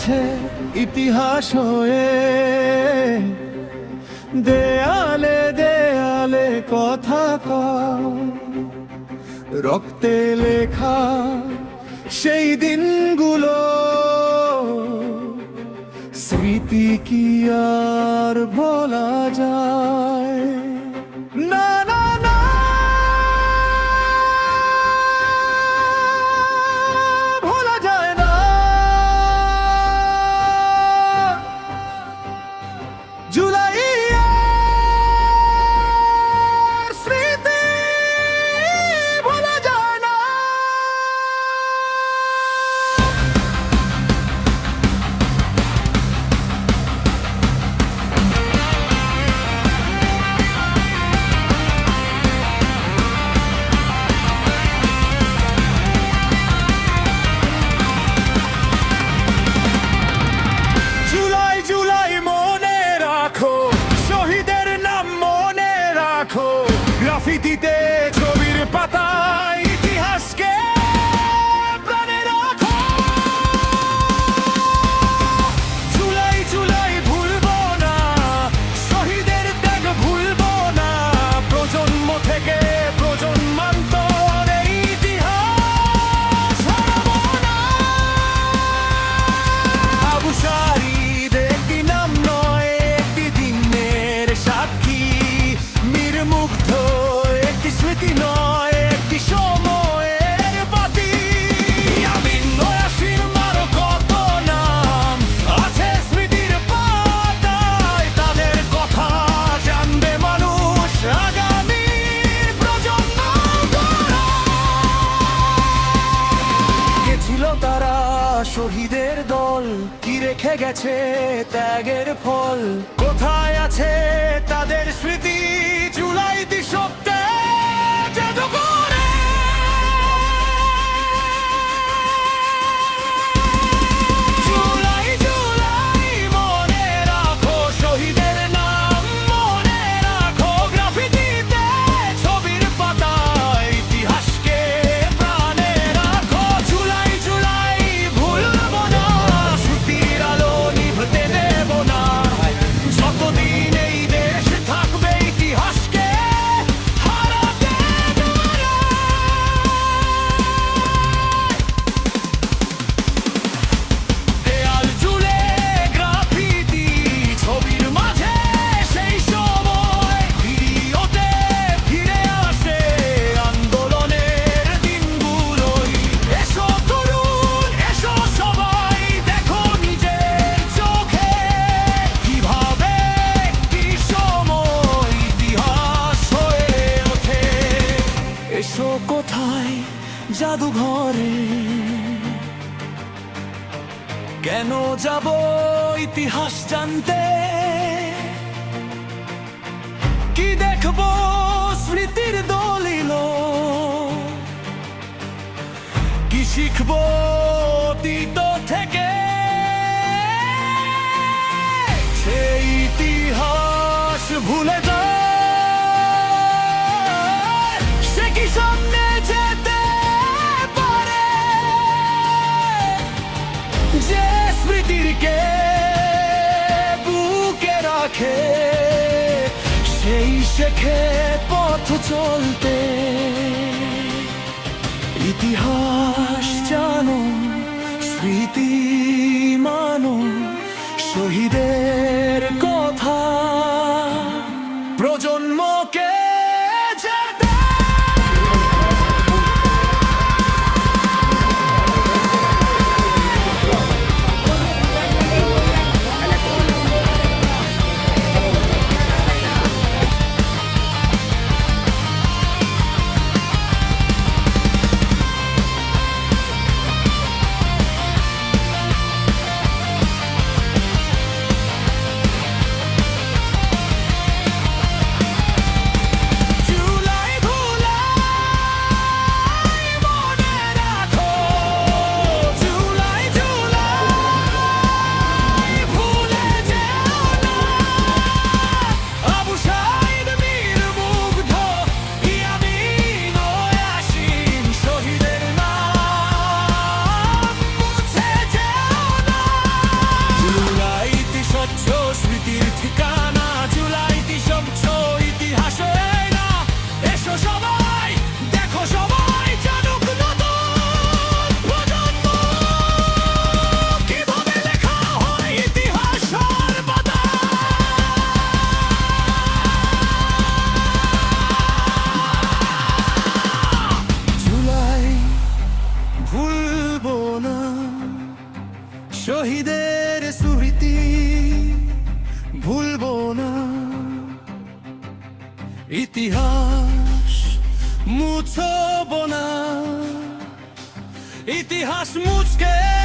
গেছে ইতিহাস হয়ে। দেয়ালে দেয়ালে কথা কয়, রক্তে লেখা সেই দিনগুলো, স্মৃতি কি আর ভোলা যায়? না না না, ভোলা যায় না। জুলাইয়ের স্মৃতি ভোলা যায় না। জুলাই জুলাই মনে রাখো, শহীদের নাম মনে রাখো, গ্রাফিতিতে ছবির পাতায় ইতিহাসকে প্রাণে রাখো। জুলাই জুলাই ভুলবো না, শহীদের ত্যাগ ভুলবো না, প্রজন্ম থেকে প্রজন্মান্তর এই ইতিহাস হারাবো না। আবু সাঈদ একটি নাম নয়, একটি দিনের সাক্ষী। মীর মুগ্ধ একটি স্মৃতি নয়, একটি সময়ের বাতি। আমিন নয়াসির মারো কত নাম আছে স্মৃতির পাতায়, তাদের কথা জানবে মানুষ আগামীর প্রজন্ম গড়ায়। কে ছিল তারা শহীদের দল, কি রেখে গেছে ত্যাগের ফল, কোথায় আছে তাদের স্মৃতি জুলাই দিশপ্তে জাদুঘরে? জুলাই জুলাই মনে রাখো, শহীদের নাম মনে রাখো, গ্রাফিতিতে ছবির পাতায় ইতিহাসকে প্রাণে রাখো। জুলাই জুলাই ভুলবো না, স্মৃতির আলো নিভতে দেব না, যতদিন এই দেশ থাকবে ইতিহাসকে হারাতে দেব না। দেয়াল জুড়ে গ্রাফিতি, ছবির মাঝে সেই সময়, ভিডিওতে ফিরে আসে আন্দোলনের দিনগুলোই। এসো তরুণ, এসো সবাই, দেখো নিজের চোখে কিভাবে একটি সময় ইতিহাস হয়ে ওঠে। এসো কোথায় জাদুঘরে, কেন যাব ইতিহাস জানতে? কি দেখবো স্মৃতির দলিল, কি শিখবো অতীত থেকে? সেই ইতিহাস ভুলে যায়, সে কি সামনে যেতে পারে? যে স্মৃতিকে বুকে রাখে, সেই শেখে পথ চলতে। ইতিহাস জানো, স্মৃতি মানো, শহীদের কথা প্রজন্মকে যেতে। ইতিহাস মুচকে